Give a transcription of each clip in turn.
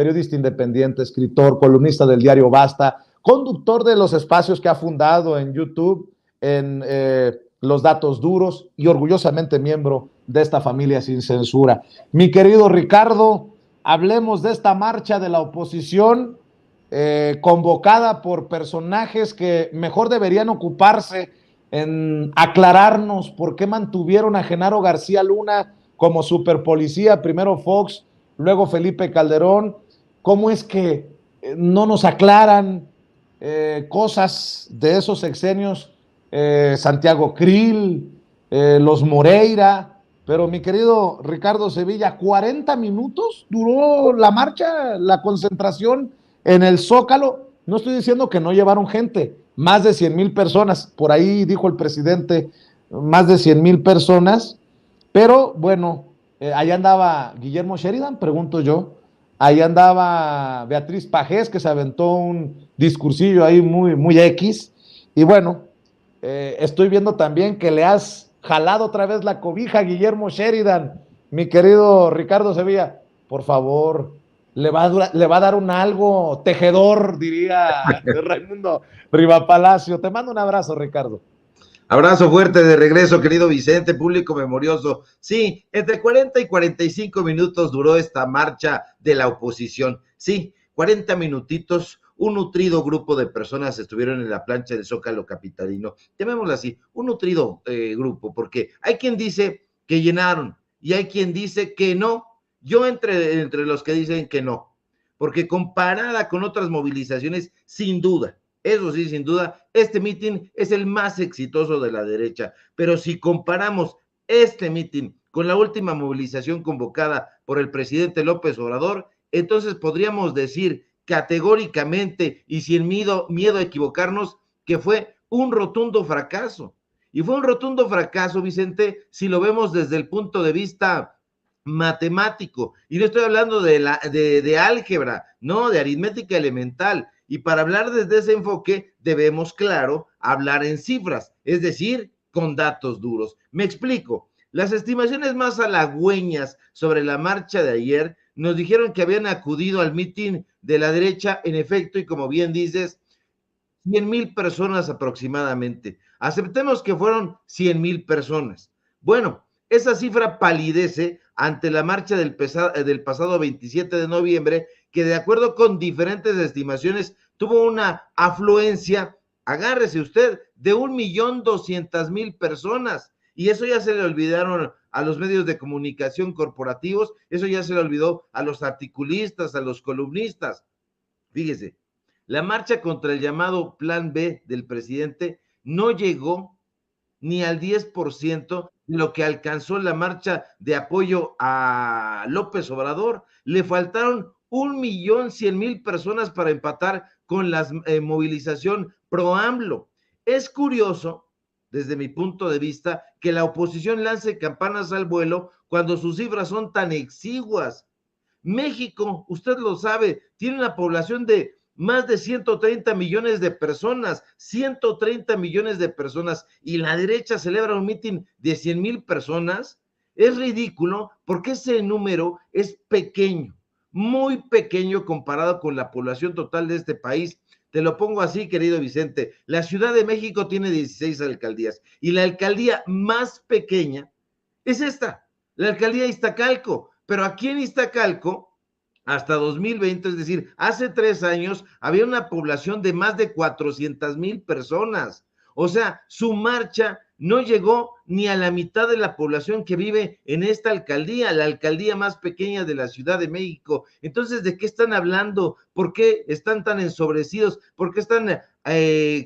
periodista independiente, escritor, columnista del diario Basta, conductor de los espacios que ha fundado en YouTube, en Los Datos Duros, y orgullosamente miembro de esta familia sin censura. Mi querido Ricardo, hablemos de esta marcha de la oposición convocada por personajes que mejor deberían ocuparse en aclararnos por qué mantuvieron a Genaro García Luna como superpolicía, primero Fox, luego Felipe Calderón. ¿Cómo es que no nos aclaran cosas de esos sexenios? Santiago Krill, los Moreira. Pero mi querido Ricardo Sevilla, 40 minutos duró la marcha, la concentración en el Zócalo. No estoy diciendo que no llevaron gente, más de 100,000 personas, por ahí dijo el presidente, más de 100,000 personas, pero bueno, ahí andaba Guillermo Sheridan, pregunto yo, ahí andaba Beatriz Pajés, que se aventó un discursillo ahí muy X, y bueno, estoy viendo también que le has jalado otra vez la cobija a Guillermo Sheridan. Mi querido Ricardo Sevilla, por favor, le va a dar un algo tejedor, diría Raimundo Rivapalacio. Te mando un abrazo, Ricardo. Abrazo fuerte de regreso, querido Vicente, público memorioso. Sí, entre 40 y 45 minutos duró esta marcha de la oposición. Sí, 40 minutitos. Un nutrido grupo de personas estuvieron en la plancha del Zócalo capitalino, llamémoslo así, un nutrido grupo, porque hay quien dice que llenaron y hay quien dice que no. Yo entre los que dicen que no, porque comparada con otras movilizaciones, sin duda, eso sí, sin duda, este mitin es el más exitoso de la derecha, pero si comparamos este mitin con la última movilización convocada por el presidente López Obrador, entonces podríamos decir categóricamente y sin miedo a equivocarnos que fue un rotundo fracaso. Y fue un rotundo fracaso, Vicente, si lo vemos desde el punto de vista matemático. Y no estoy hablando de álgebra, no, de aritmética elemental. Y para hablar desde ese enfoque debemos, claro, hablar en cifras, es decir, con datos duros. Me explico. Las estimaciones más halagüeñas sobre la marcha de ayer nos dijeron que habían acudido al mitin de la derecha, en efecto, y como bien dices, 100,000 personas aproximadamente. Aceptemos que fueron 100,000 personas. Bueno, esa cifra palidece ante la marcha del pasado 27 de noviembre, que de acuerdo con diferentes estimaciones tuvo una afluencia, agárrese usted, de 1,200,000 personas. Y eso ya se le olvidaron a los medios de comunicación corporativos, eso ya se le olvidó a los articulistas, a los columnistas. Fíjese, la marcha contra el llamado Plan B del presidente no llegó ni al 10% de lo que alcanzó la marcha de apoyo a López Obrador. Le faltaron 1,100,000 personas para empatar con la movilización pro AMLO. Es curioso, desde mi punto de vista, que la oposición lance campanas al vuelo cuando sus cifras son tan exiguas. México, usted lo sabe, tiene una población de más de 130 millones de personas, 130 millones de personas, y la derecha celebra un mitin de 100,000 personas. Es ridículo porque ese número es pequeño, muy pequeño comparado con la población total de este país. Te lo pongo así, querido Vicente, la Ciudad de México tiene 16 alcaldías y la alcaldía más pequeña es esta, la alcaldía de Iztacalco, pero aquí en Iztacalco, hasta 2020, es decir, hace 3 años, había una población de más de 400,000 personas. O sea, su marcha no llegó ni a la mitad de la población que vive en esta alcaldía, la alcaldía más pequeña de la Ciudad de México. Entonces, ¿de qué están hablando? ¿Por qué están tan ensobrecidos? ¿Por qué están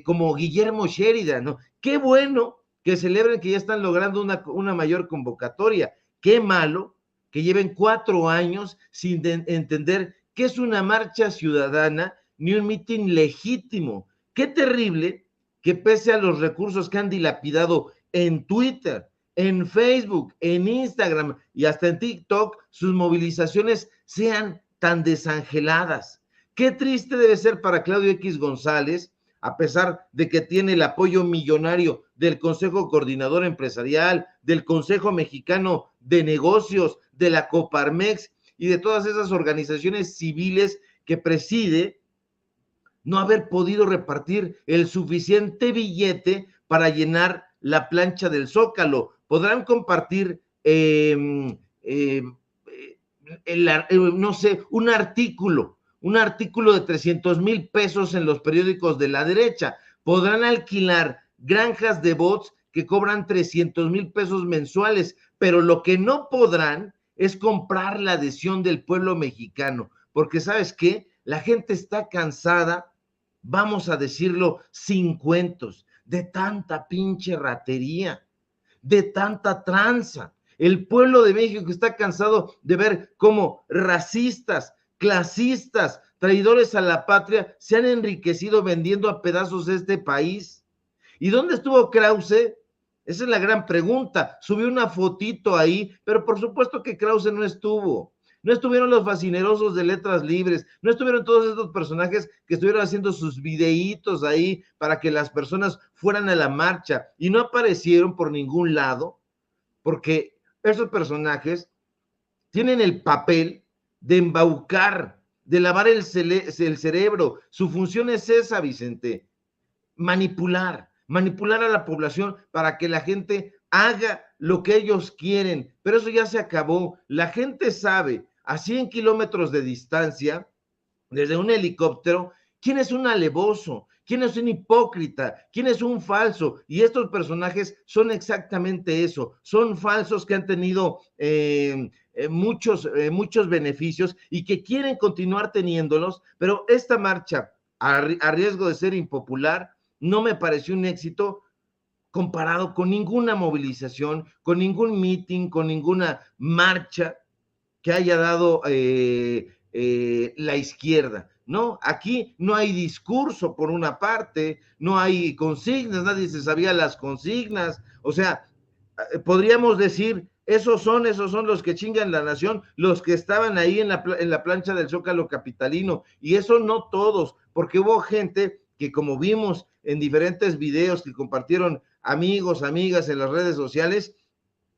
como Guillermo Sheridan, ¿no? Qué bueno que celebren que ya están logrando una mayor convocatoria. Qué malo que lleven 4 años sin entender qué es una marcha ciudadana ni un mitin legítimo. Qué terrible que pese a los recursos que han dilapidado en Twitter, en Facebook, en Instagram y hasta en TikTok, sus movilizaciones sean tan desangeladas. Qué triste debe ser para Claudio X González, a pesar de que tiene el apoyo millonario del Consejo Coordinador Empresarial, del Consejo Mexicano de Negocios, de la Coparmex, y de todas esas organizaciones civiles que preside, no haber podido repartir el suficiente billete para llenar la plancha del Zócalo. Podrán compartir, no sé, un artículo de 300,000 pesos en los periódicos de la derecha. Podrán alquilar granjas de bots que cobran 300,000 pesos mensuales, pero lo que no podrán es comprar la adhesión del pueblo mexicano, porque ¿sabes qué? La gente está cansada, vamos a decirlo sin cuentos, de tanta pinche ratería, de tanta tranza. El pueblo de México está cansado de ver cómo racistas, clasistas, traidores a la patria se han enriquecido vendiendo a pedazos este país. ¿Y dónde estuvo Krause? Esa es la gran pregunta. Subió una fotito ahí, pero por supuesto que Krause no estuvo. No estuvieron los fascinerosos de Letras Libres, no estuvieron todos estos personajes que estuvieron haciendo sus videitos ahí para que las personas fueran a la marcha y no aparecieron por ningún lado, porque esos personajes tienen el papel de embaucar, de lavar el cerebro. Su función es esa, Vicente, manipular a la población para que la gente haga lo que ellos quieren, pero eso ya se acabó. La gente sabe a 100 kilómetros de distancia, desde un helicóptero, quién es un alevoso, quién es un hipócrita, quién es un falso, y estos personajes son exactamente eso, son falsos que han tenido muchos beneficios y que quieren continuar teniéndolos, pero esta marcha, a riesgo de ser impopular, no me pareció un éxito comparado con ninguna movilización, con ningún meeting, con ninguna marcha que haya dado la izquierda. No, aquí no hay discurso por una parte, no hay consignas, nadie se sabía las consignas, o sea, podríamos decir, esos son los que chingan la nación, los que estaban ahí en la plancha del Zócalo capitalino, y eso no todos, porque hubo gente que, como vimos en diferentes videos que compartieron amigos, amigas en las redes sociales,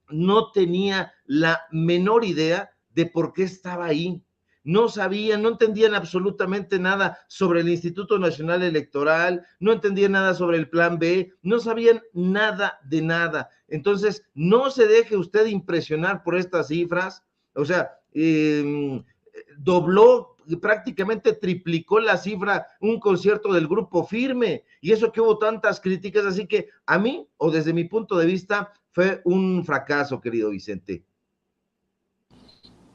no tenía la menor idea de por qué estaba ahí. No sabían, no entendían absolutamente nada sobre el Instituto Nacional Electoral, no entendían nada sobre el Plan B, no sabían nada de nada. Entonces, no se deje usted impresionar por estas cifras, o sea, dobló, prácticamente triplicó la cifra un concierto del Grupo Firme, y eso que hubo tantas críticas, así que a mí, o desde mi punto de vista, fue un fracaso, querido Vicente.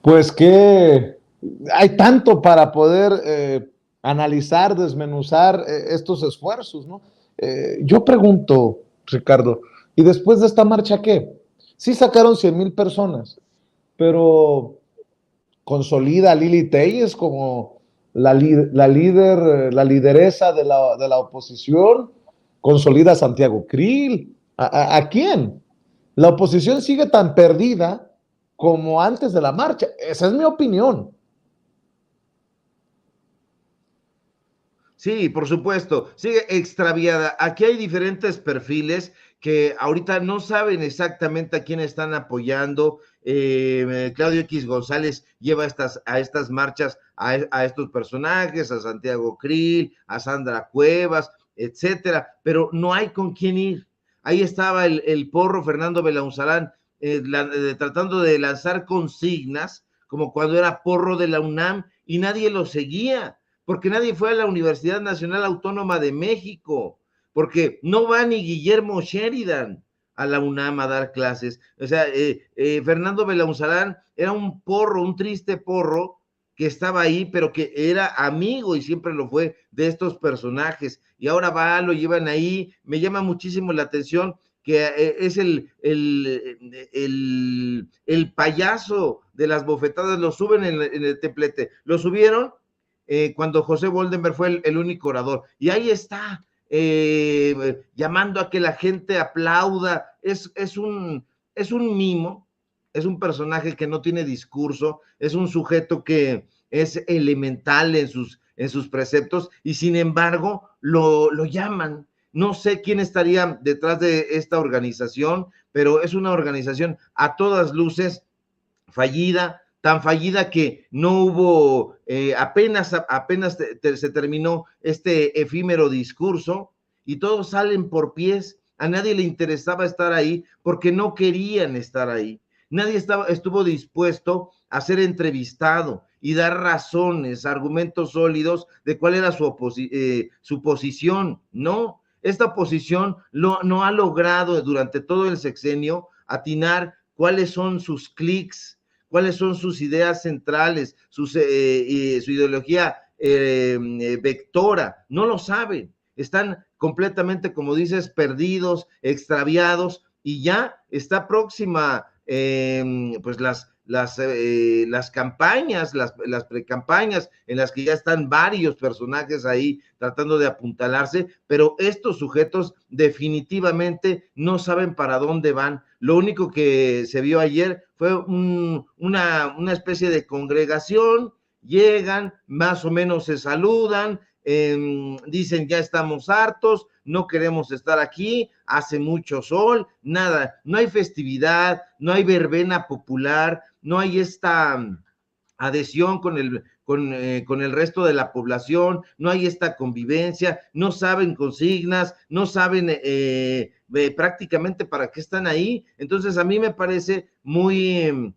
Pues que hay tanto para poder analizar, desmenuzar estos esfuerzos, ¿no? Yo pregunto, Ricardo, ¿y después de esta marcha qué? Sí sacaron 100,000 personas, pero consolida a Lili Telles como la lideresa de la oposición, consolida a Santiago Krill. ¿A quién? La oposición sigue tan perdida como antes de la marcha. Esa es mi opinión. Sí, por supuesto, sigue extraviada. Aquí hay diferentes perfiles que ahorita no saben exactamente a quién están apoyando. Claudio X González lleva a estas marchas a estos personajes, a Santiago Krill, a Sandra Cuevas, etcétera, pero no hay con quién ir. Ahí estaba el porro Fernando Belaunzarán tratando de lanzar consignas, como cuando era porro de la UNAM, y nadie lo seguía, porque nadie fue a la Universidad Nacional Autónoma de México, porque no va ni Guillermo Sheridan a la UNAM a dar clases. O sea, Fernando Belaunzarán era un porro, un triste porro, que estaba ahí, pero que era amigo y siempre lo fue de estos personajes, y ahora lo llevan ahí. Me llama muchísimo la atención que es el payaso de las bofetadas, lo suben en el templete, lo subieron cuando José Boldenberg fue el único orador, y ahí está, llamando a que la gente aplauda. Es un mimo, es un personaje que no tiene discurso, es un sujeto que es elemental en sus preceptos, y sin embargo lo llaman. No sé quién estaría detrás de esta organización, pero es una organización a todas luces fallida, tan fallida que no hubo, apenas se terminó este efímero discurso y todos salen por pies. A nadie le interesaba estar ahí porque no querían estar ahí. Nadie estuvo dispuesto a ser entrevistado y dar razones, argumentos sólidos de cuál era su posición. No, esta oposición no ha logrado durante todo el sexenio atinar cuáles son sus clics, cuáles son sus ideas centrales, su ideología vectora. No lo saben. Están completamente, como dices, perdidos, extraviados, y ya está próxima pues las campañas, las precampañas, en las que ya están varios personajes ahí tratando de apuntalarse, pero estos sujetos definitivamente no saben para dónde van. Lo único que se vio ayer fue una especie de congregación, llegan, más o menos se saludan, dicen ya estamos hartos, no queremos estar aquí, hace mucho sol, nada, no hay festividad, no hay verbena popular, no hay esta adhesión con el resto de la población, no hay esta convivencia, no saben consignas, no saben prácticamente para qué están ahí. Entonces a mí me parece muy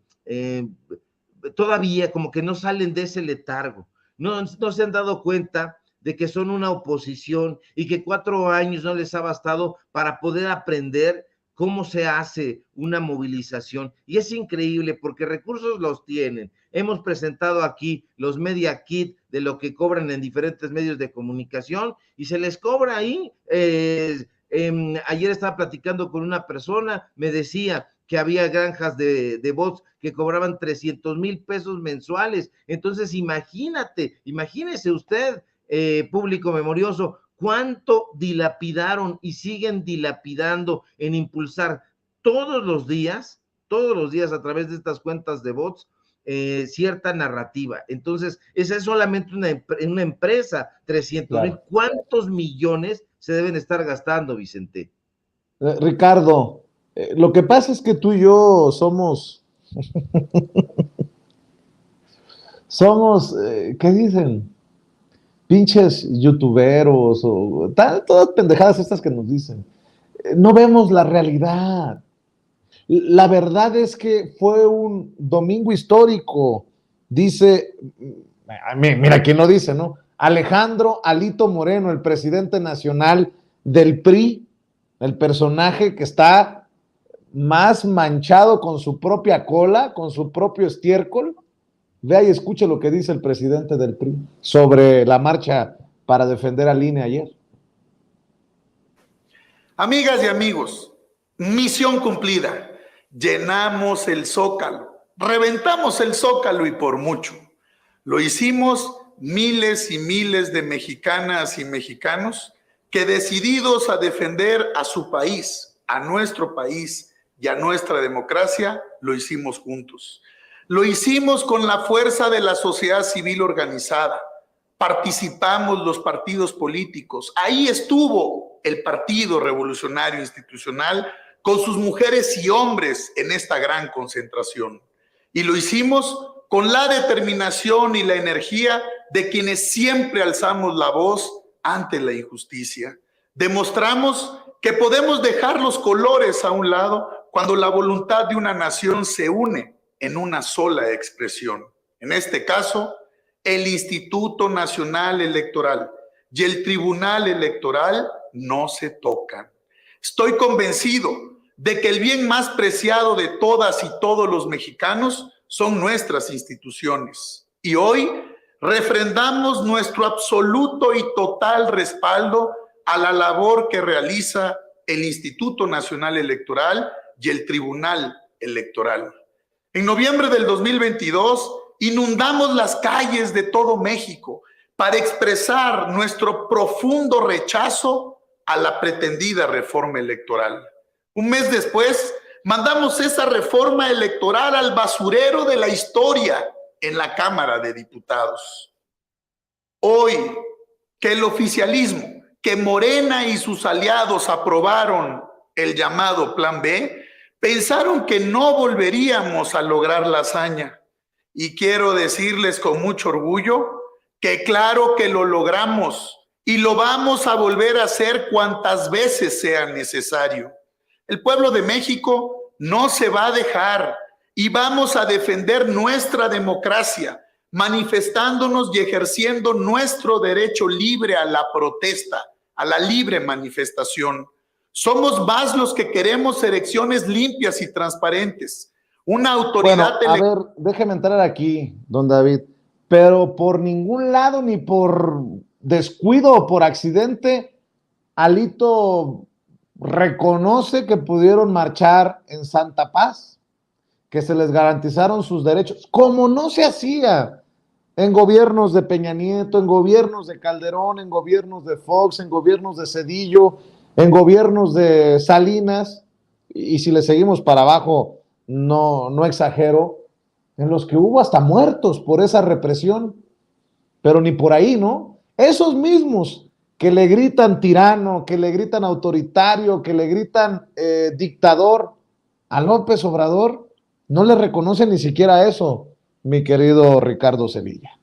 todavía como que no salen de ese letargo, no se han dado cuenta de que son una oposición y que 4 años no les ha bastado para poder aprender cómo se hace una movilización. Y es increíble porque recursos los tienen. Hemos presentado aquí los media kit de lo que cobran en diferentes medios de comunicación y se les cobra ahí. Ayer estaba platicando con una persona, me decía que había granjas de bots que cobraban 300,000 pesos mensuales. Entonces imagínese usted, público memorioso, cuánto dilapidaron y siguen dilapidando en impulsar todos los días a través de estas cuentas de bots, cierta narrativa. Entonces, esa es solamente una empresa, 300,000. Claro. ¿Cuántos millones se deben estar gastando, Vicente? Ricardo, lo que pasa es que tú y yo somos, ¿qué dicen? Pinches youtuberos o todas pendejadas estas que nos dicen. No vemos la realidad. La verdad es que fue un domingo histórico, dice, mira quién lo dice, ¿no? Alejandro Alito Moreno, el presidente nacional del PRI, el personaje que está más manchado con su propia cola, con su propio estiércol. Vea y escuche lo que dice el presidente del PRI sobre la marcha para defender al INE ayer. Amigas y amigos, misión cumplida. Llenamos el Zócalo, reventamos el Zócalo y por mucho. Lo hicimos miles y miles de mexicanas y mexicanos que, decididos a defender a su país, a nuestro país y a nuestra democracia, lo hicimos juntos. Lo hicimos con la fuerza de la sociedad civil organizada. Participamos los partidos políticos. Ahí estuvo el Partido Revolucionario Institucional con sus mujeres y hombres en esta gran concentración. Y lo hicimos con la determinación y la energía de quienes siempre alzamos la voz ante la injusticia. Demostramos que podemos dejar los colores a un lado cuando la voluntad de una nación se une en una sola expresión. En este caso, el Instituto Nacional Electoral y el Tribunal Electoral no se tocan. Estoy convencido de que el bien más preciado de todas y todos los mexicanos son nuestras instituciones. Y hoy refrendamos nuestro absoluto y total respaldo a la labor que realiza el Instituto Nacional Electoral y el Tribunal Electoral. En noviembre del 2022, inundamos las calles de todo México para expresar nuestro profundo rechazo a la pretendida reforma electoral. Un mes después, mandamos esa reforma electoral al basurero de la historia en la Cámara de Diputados. Hoy, que el oficialismo, que Morena y sus aliados aprobaron el llamado Plan B, pensaron que no volveríamos a lograr la hazaña. Y quiero decirles con mucho orgullo que claro que lo logramos y lo vamos a volver a hacer cuantas veces sea necesario. El pueblo de México no se va a dejar y vamos a defender nuestra democracia, manifestándonos y ejerciendo nuestro derecho libre a la protesta, a la libre manifestación. Somos más los que queremos elecciones limpias y transparentes. Una autoridad... Bueno, a ver, déjeme entrar aquí, don David, pero por ningún lado, ni por descuido o por accidente, Alito reconoce que pudieron marchar en Santa Paz, que se les garantizaron sus derechos, como no se hacía en gobiernos de Peña Nieto, en gobiernos de Calderón, en gobiernos de Fox, en gobiernos de Zedillo, en gobiernos de Salinas, y si le seguimos para abajo, no exagero, en los que hubo hasta muertos por esa represión, pero ni por ahí, ¿no? Esos mismos que le gritan tirano, que le gritan autoritario, que le gritan dictador a López Obrador, no le reconocen ni siquiera eso, mi querido Ricardo Sevilla.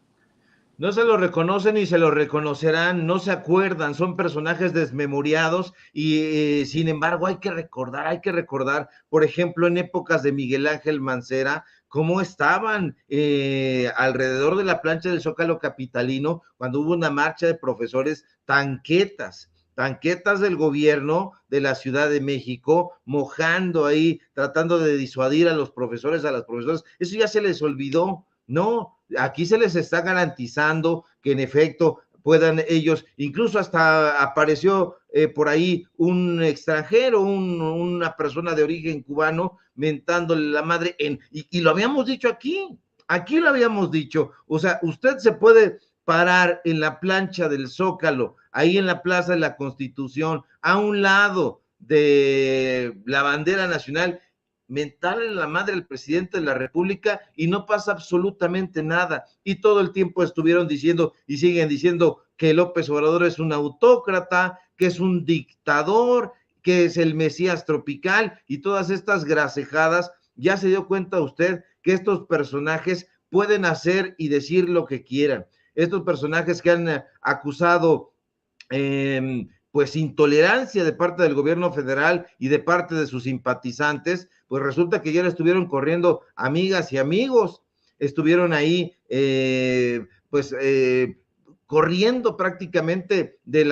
No se lo reconocen ni se lo reconocerán, no se acuerdan, son personajes desmemoriados y sin embargo hay que recordar, por ejemplo, en épocas de Miguel Ángel Mancera, cómo estaban alrededor de la plancha del Zócalo capitalino cuando hubo una marcha de profesores, tanquetas del gobierno de la Ciudad de México, mojando ahí, tratando de disuadir a los profesores, a las profesoras. Eso ya se les olvidó. No, aquí se les está garantizando que en efecto puedan ellos, incluso hasta apareció por ahí un extranjero, una persona de origen cubano, mentándole la madre, y lo habíamos dicho aquí lo habíamos dicho, o sea, usted se puede parar en la plancha del Zócalo, ahí en la Plaza de la Constitución, a un lado de la bandera nacional, mentarle la madre al presidente de la República y no pasa absolutamente nada. Y todo el tiempo estuvieron diciendo y siguen diciendo que López Obrador es un autócrata, que es un dictador, que es el Mesías tropical y todas estas gracejadas. Ya se dio cuenta usted que estos personajes pueden hacer y decir lo que quieran. Estos personajes que han acusado pues intolerancia de parte del gobierno federal y de parte de sus simpatizantes, pues resulta que ya le estuvieron corriendo amigas y amigos, estuvieron ahí corriendo prácticamente de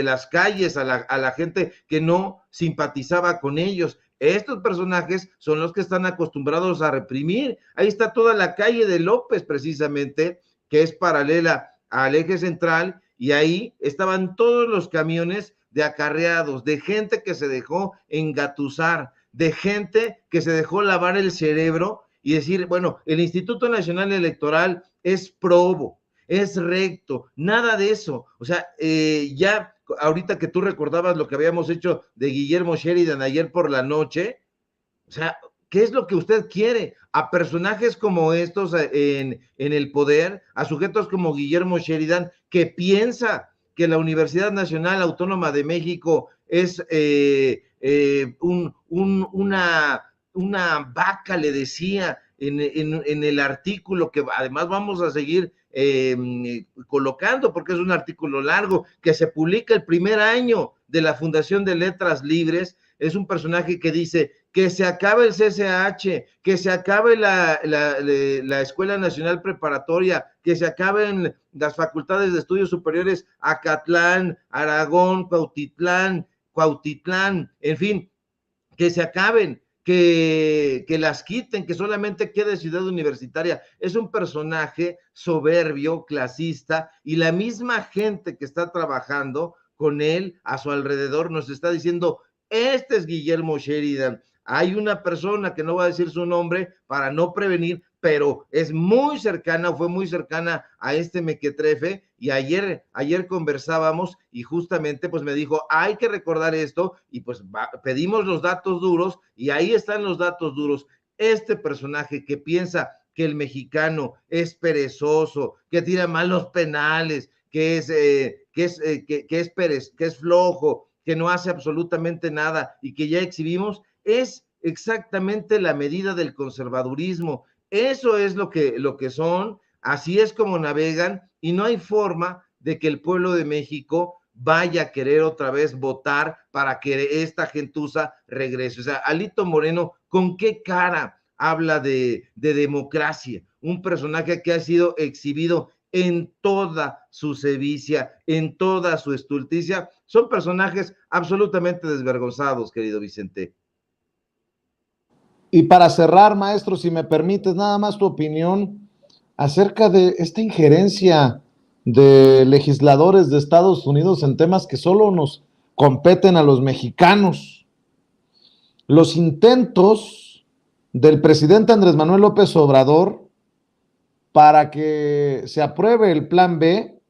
las calles a la gente que no simpatizaba con ellos. Estos personajes son los que están acostumbrados a reprimir. Ahí está toda la calle de López precisamente, que es paralela al eje central, y ahí estaban todos los camiones de acarreados, de gente que se dejó engatusar, de gente que se dejó lavar el cerebro y decir, bueno, el Instituto Nacional Electoral es probo, es recto, nada de eso. O sea, ya ahorita que tú recordabas lo que habíamos hecho de Guillermo Sheridan ayer por la noche, o sea, ¿qué es lo que usted quiere? A personajes como estos en el poder, a sujetos como Guillermo Sheridan, que piensa que la Universidad Nacional Autónoma de México es una vaca, le decía en el artículo, que además vamos a seguir colocando, porque es un artículo largo, que se publica el primer año de la Fundación de Letras Libres. Es un personaje que dice que se acabe el CCH, que se acabe la Escuela Nacional Preparatoria, que se acaben las facultades de estudios superiores Acatlán, Aragón, Cuautitlán, en fin, que se acaben, que las quiten, que solamente quede Ciudad Universitaria. Es un personaje soberbio, clasista, y la misma gente que está trabajando con él a su alrededor nos está diciendo: este es Guillermo Sheridan. Hay una persona que no voy a decir su nombre para no prevenir, pero es muy cercana, fue muy cercana a este mequetrefe, y ayer conversábamos y justamente pues me dijo, hay que recordar esto, y pues pedimos los datos duros, y ahí están los datos duros. Este personaje que piensa que el mexicano es perezoso, que tira mal los penales, que es flojo, que no hace absolutamente nada y que ya exhibimos, es exactamente la medida del conservadurismo. Eso es lo que son, así es como navegan, y no hay forma de que el pueblo de México vaya a querer otra vez votar para que esta gentuza regrese. O sea, Alito Moreno, ¿con qué cara habla de democracia? Un personaje que ha sido exhibido en toda su sevicia, en toda su estulticia. Son personajes absolutamente desvergonzados, querido Vicente. Y para cerrar, maestro, si me permites, nada más tu opinión acerca de esta injerencia de legisladores de Estados Unidos en temas que solo nos competen a los mexicanos. Los intentos del presidente Andrés Manuel López Obrador para que se apruebe el Plan B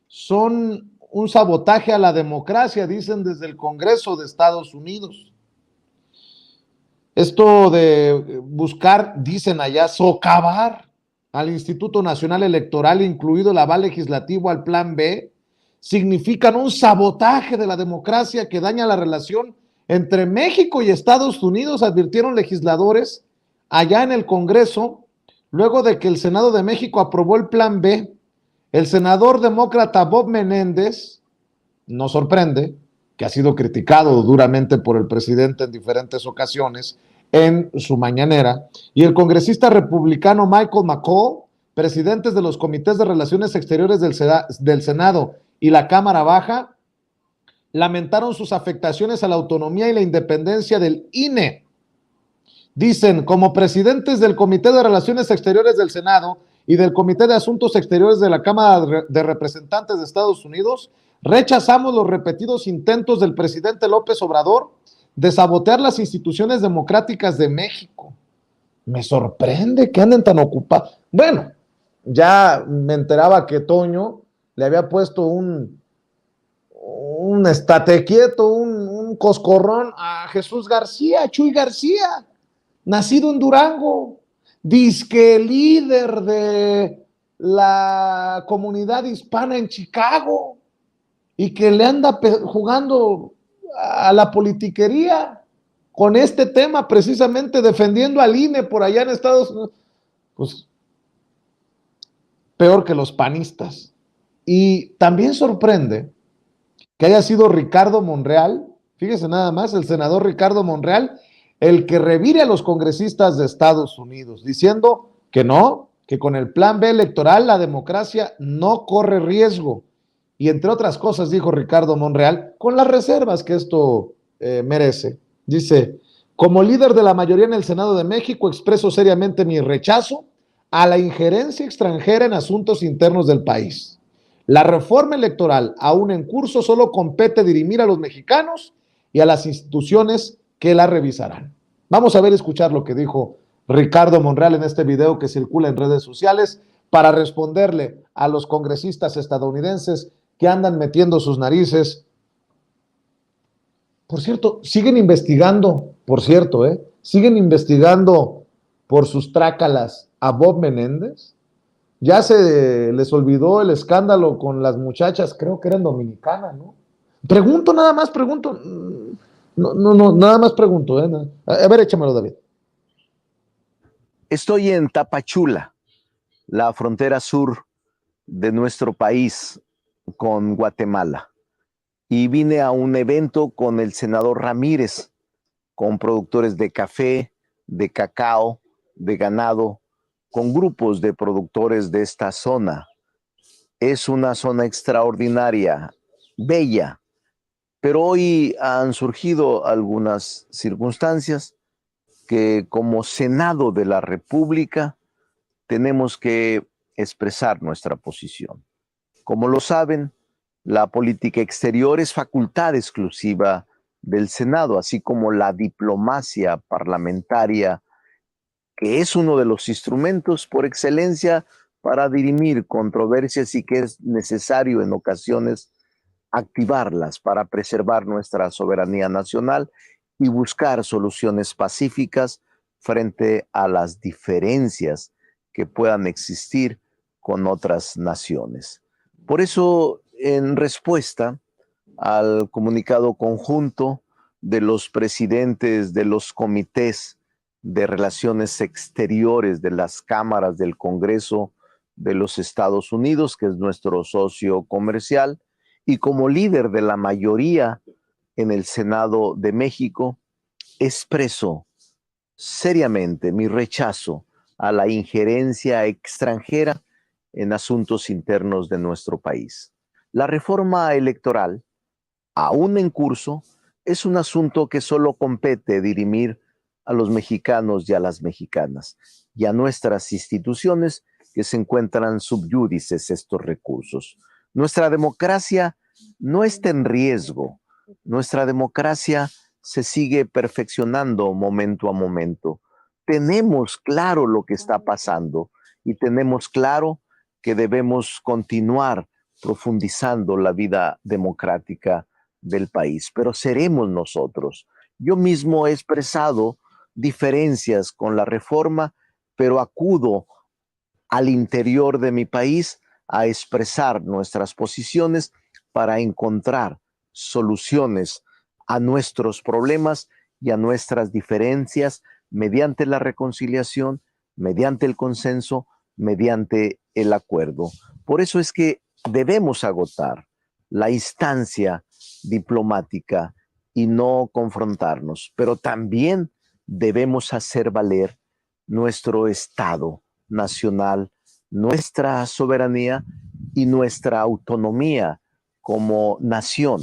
son un sabotaje a la democracia, dicen desde el Congreso de Estados Unidos. Esto de buscar, dicen allá, socavar al Instituto Nacional Electoral, incluido el aval legislativo al Plan B, significan un sabotaje de la democracia que daña la relación entre México y Estados Unidos, advirtieron legisladores allá en el Congreso, luego de que el Senado de México aprobó el Plan B. El senador demócrata Bob Menéndez, no sorprende, que ha sido criticado duramente por el presidente en diferentes ocasiones en su mañanera, y el congresista republicano Michael McCall, presidentes de los comités de relaciones exteriores del Senado y la Cámara Baja, lamentaron sus afectaciones a la autonomía y la independencia del INE. Dicen, como presidentes del Comité de Relaciones Exteriores del Senado y del Comité de Asuntos Exteriores de la Cámara de Representantes de Estados Unidos, rechazamos los repetidos intentos del presidente López Obrador de sabotear las instituciones democráticas de México. Me sorprende que anden tan ocupados. Bueno, ya me enteraba que Toño le había puesto un estate quieto, un coscorrón a Jesús García, Chuy García, nacido en Durango, disque líder de la comunidad hispana en Chicago y que le anda jugando a la politiquería con este tema, precisamente defendiendo al INE por allá en Estados Unidos. Pues peor que los panistas. Y también sorprende que haya sido Ricardo Monreal, fíjese nada más, el senador Ricardo Monreal, el que revire a los congresistas de Estados Unidos, diciendo que no, que con el Plan B electoral la democracia no corre riesgo. Y entre otras cosas dijo Ricardo Monreal, con las reservas que esto merece. Dice, como líder de la mayoría en el Senado de México, expreso seriamente mi rechazo a la injerencia extranjera en asuntos internos del país. La reforma electoral, aún en curso, solo compete dirimir a los mexicanos y a las instituciones que la revisarán. Vamos a ver, escuchar lo que dijo Ricardo Monreal en este video que circula en redes sociales para responderle a los congresistas estadounidenses que andan metiendo sus narices. Por cierto, siguen investigando, siguen investigando por sus trácalas a Bob Menéndez. Ya se les olvidó el escándalo con las muchachas, creo que eran dominicanas, ¿no? Pregunto, nada más pregunto. No, nada más pregunto, ¿eh? A ver, échamelo, David. Estoy en Tapachula, la frontera sur de nuestro país con Guatemala, y vine a un evento con el senador Ramírez, con productores de café, de cacao, de ganado, con grupos de productores de esta zona. Es una zona extraordinaria, bella, pero hoy han surgido algunas circunstancias que como Senado de la República tenemos que expresar nuestra posición. Como lo saben, la política exterior es facultad exclusiva del Senado, así como la diplomacia parlamentaria, que es uno de los instrumentos por excelencia para dirimir controversias y que es necesario en ocasiones activarlas para preservar nuestra soberanía nacional y buscar soluciones pacíficas frente a las diferencias que puedan existir con otras naciones. Por eso, en respuesta al comunicado conjunto de los presidentes de los comités de Relaciones Exteriores de las cámaras del Congreso de los Estados Unidos, que es nuestro socio comercial, y como líder de la mayoría en el Senado de México, expreso seriamente mi rechazo a la injerencia extranjera en asuntos internos de nuestro país. La reforma electoral, aún en curso, es un asunto que solo compete dirimir a los mexicanos y a las mexicanas y a nuestras instituciones que se encuentran subyúdices estos recursos. Nuestra democracia no está en riesgo. Nuestra democracia se sigue perfeccionando momento a momento. Tenemos claro lo que está pasando y tenemos claro que debemos continuar profundizando la vida democrática del país, pero seremos nosotros. Yo mismo he expresado diferencias con la reforma, pero acudo al interior de mi país a expresar nuestras posiciones para encontrar soluciones a nuestros problemas y a nuestras diferencias mediante la reconciliación, mediante el consenso, mediante el acuerdo. Por eso es que debemos agotar la instancia diplomática y no confrontarnos, pero también debemos hacer valer nuestro Estado nacional, nuestra soberanía y nuestra autonomía como nación.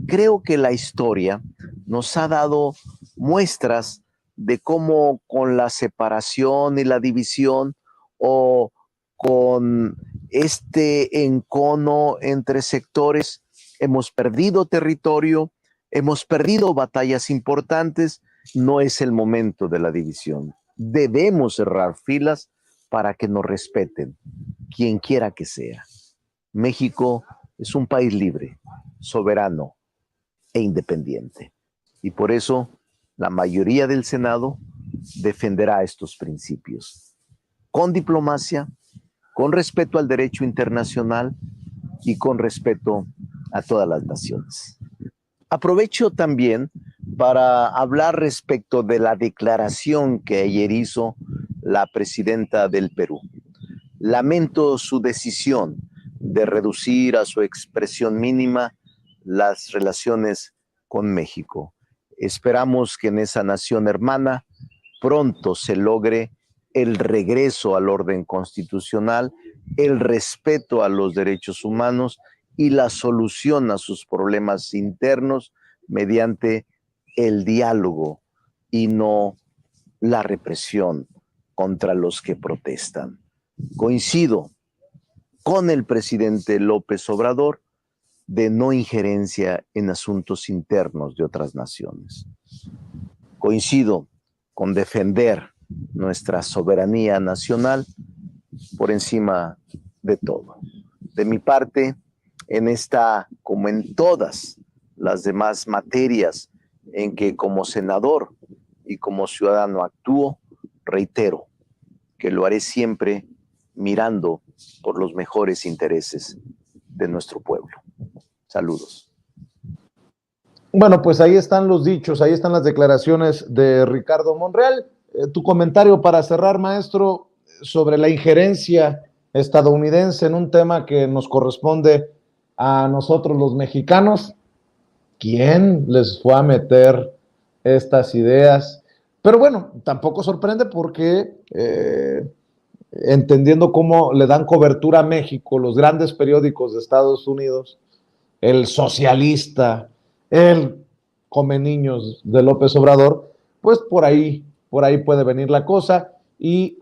Creo que la historia nos ha dado muestras de cómo con la separación y la división o con este encono entre sectores hemos perdido territorio, hemos perdido batallas importantes. No es el momento de la división. Debemos cerrar filas para que nos respeten, quien quiera que sea. México es un país libre, soberano e independiente. Y por eso la mayoría del Senado defenderá estos principios. Con diplomacia, con respeto al derecho internacional y con respeto a todas las naciones. Aprovecho también para hablar respecto de la declaración que ayer hizo la presidenta del Perú. Lamento su decisión de reducir a su expresión mínima las relaciones con México. Esperamos que en esa nación hermana pronto se logre el regreso al orden constitucional, el respeto a los derechos humanos y la solución a sus problemas internos mediante el diálogo y no la represión contra los que protestan. Coincido con el presidente López Obrador de no injerencia en asuntos internos de otras naciones. Coincido con defender nuestra soberanía nacional por encima de todo. De mi parte, en esta, como en todas las demás materias en que como senador y como ciudadano actúo, reitero que lo haré siempre mirando por los mejores intereses de nuestro pueblo. Saludos. Bueno, pues ahí están los dichos, ahí están las declaraciones de Ricardo Monreal. Tu comentario para cerrar, maestro, sobre la injerencia estadounidense en un tema que nos corresponde a nosotros los mexicanos. ¿Quién les fue a meter estas ideas? Pero bueno, tampoco sorprende porque entendiendo cómo le dan cobertura a México los grandes periódicos de Estados Unidos, el socialista, el come niños de López Obrador, pues por ahí puede venir la cosa y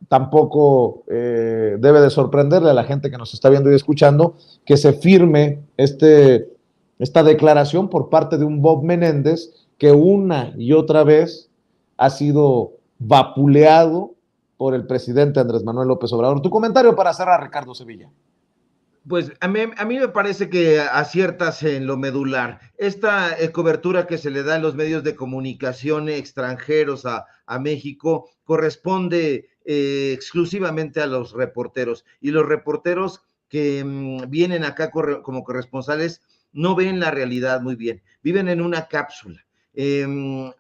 tampoco debe de sorprenderle a la gente que nos está viendo y escuchando que se firme esta declaración por parte de un Bob Menéndez que una y otra vez ha sido vapuleado por el presidente Andrés Manuel López Obrador. Tu comentario para cerrar, Ricardo Sevilla. Pues a mí me parece que aciertas en lo medular. Esta cobertura que se le da en los medios de comunicación extranjeros a México corresponde exclusivamente a los reporteros. Y los reporteros que vienen acá como corresponsales no ven la realidad muy bien. Viven en una cápsula.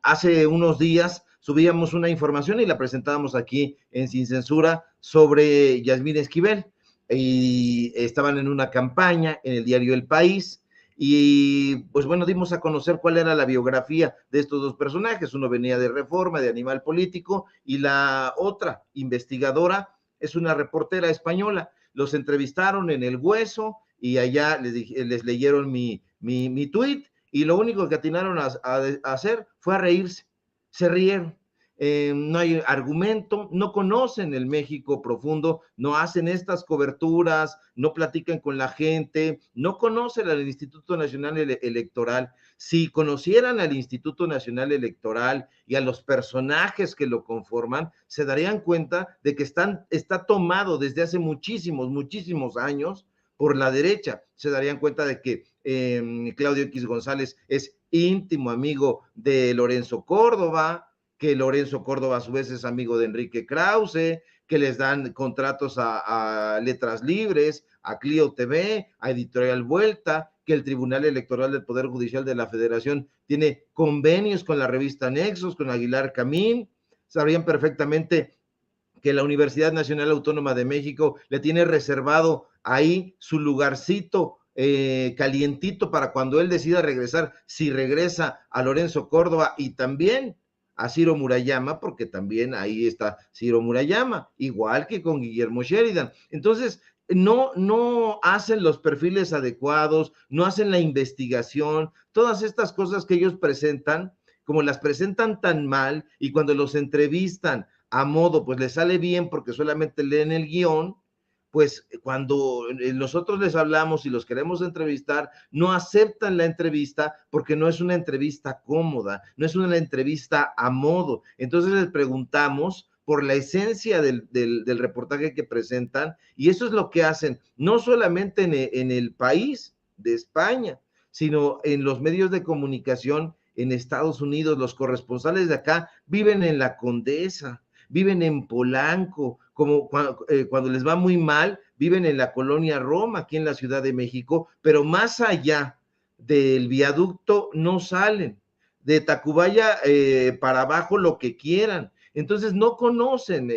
Hace unos días subíamos una información y la presentábamos aquí en Sin Censura sobre Yasmín Esquivel, y estaban en una campaña en el diario El País, y pues bueno, dimos a conocer cuál era la biografía de estos dos personajes. Uno venía de Reforma, de Animal Político, y la otra investigadora es una reportera española. Los entrevistaron en El Hueso y allá les leyeron mi tuit, y lo único que atinaron a hacer fue a reírse. Se rieron. No hay argumento, no conocen el México profundo, no hacen estas coberturas, no platican con la gente, no conocen al Instituto Nacional Electoral. Si conocieran al Instituto Nacional Electoral y a los personajes que lo conforman, se darían cuenta de que está tomado desde hace muchísimos años por la derecha. Se darían cuenta de que Claudio X González es íntimo amigo de Lorenzo Córdoba, que Lorenzo Córdoba a su vez es amigo de Enrique Krause, que les dan contratos a Letras Libres, a Clio TV, a Editorial Vuelta, que el Tribunal Electoral del Poder Judicial de la Federación tiene convenios con la revista Nexos, con Aguilar Camín. Sabrían perfectamente que la Universidad Nacional Autónoma de México le tiene reservado ahí su lugarcito calientito para cuando él decida regresar, si regresa a Lorenzo Córdoba y también a Ciro Murayama, porque también ahí está Ciro Murayama, igual que con Guillermo Sheridan. Entonces, no hacen los perfiles adecuados, no hacen la investigación, todas estas cosas que ellos presentan, como las presentan tan mal, y cuando los entrevistan a modo, pues les sale bien porque solamente leen el guión, pues cuando nosotros les hablamos y los queremos entrevistar, no aceptan la entrevista porque no es una entrevista cómoda, no es una entrevista a modo. Entonces les preguntamos por la esencia del reportaje que presentan, y eso es lo que hacen, no solamente en el país de España, sino en los medios de comunicación en Estados Unidos. Los corresponsales de acá viven en la Condesa, viven en Polanco, como cuando les va muy mal, viven en la colonia Roma, aquí en la Ciudad de México, pero más allá del viaducto no salen, de Tacubaya para abajo lo que quieran. Entonces no conocen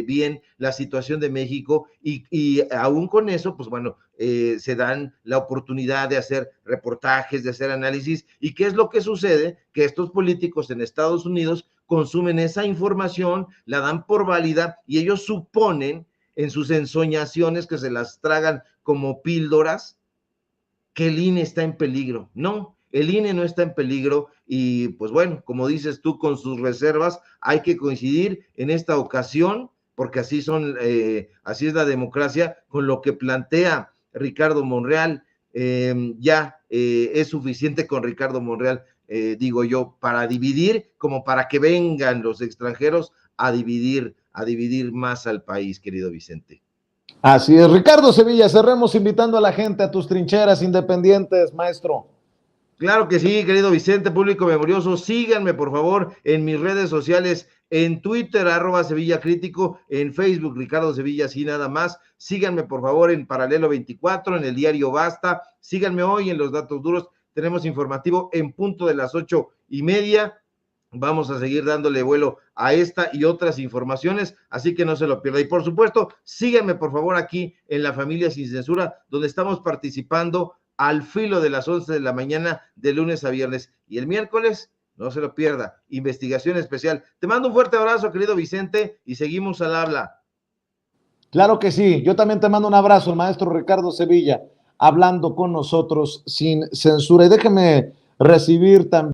bien la situación de México, y aún con eso, pues bueno, se dan la oportunidad de hacer reportajes, de hacer análisis. ¿Y qué es lo que sucede? Que estos políticos en Estados Unidos consumen esa información, la dan por válida, y ellos suponen en sus ensoñaciones, que se las tragan como píldoras, que el INE está en peligro. No, el INE no está en peligro, y pues bueno, como dices tú, con sus reservas, hay que coincidir en esta ocasión, porque así es la democracia, con lo que plantea Ricardo Monreal. Es suficiente con Ricardo Monreal, digo yo, para dividir, como para que vengan los extranjeros a dividir más al país, querido Vicente. Así es, Ricardo Sevilla, cerremos invitando a la gente a tus trincheras independientes, maestro. Claro que sí, querido Vicente, público memorioso, síganme por favor en mis redes sociales, en Twitter, @SevillaCrítico, en Facebook, Ricardo Sevilla, así nada más. Síganme por favor en Paralelo 24, en el diario Basta, síganme hoy en Los Datos Duros, tenemos informativo en punto de las 8:30, vamos a seguir dándole vuelo a esta y otras informaciones, así que no se lo pierda. Y por supuesto, síganme por favor aquí en La Familia Sin Censura, donde estamos participando al filo de las 11 de la mañana, de lunes a viernes, y el miércoles, no se lo pierda, investigación especial. Te mando un fuerte abrazo, querido Vicente, y seguimos al habla. Claro que sí, yo también te mando un abrazo, el maestro Ricardo Sevilla, hablando con nosotros sin censura. Y déjeme recibir también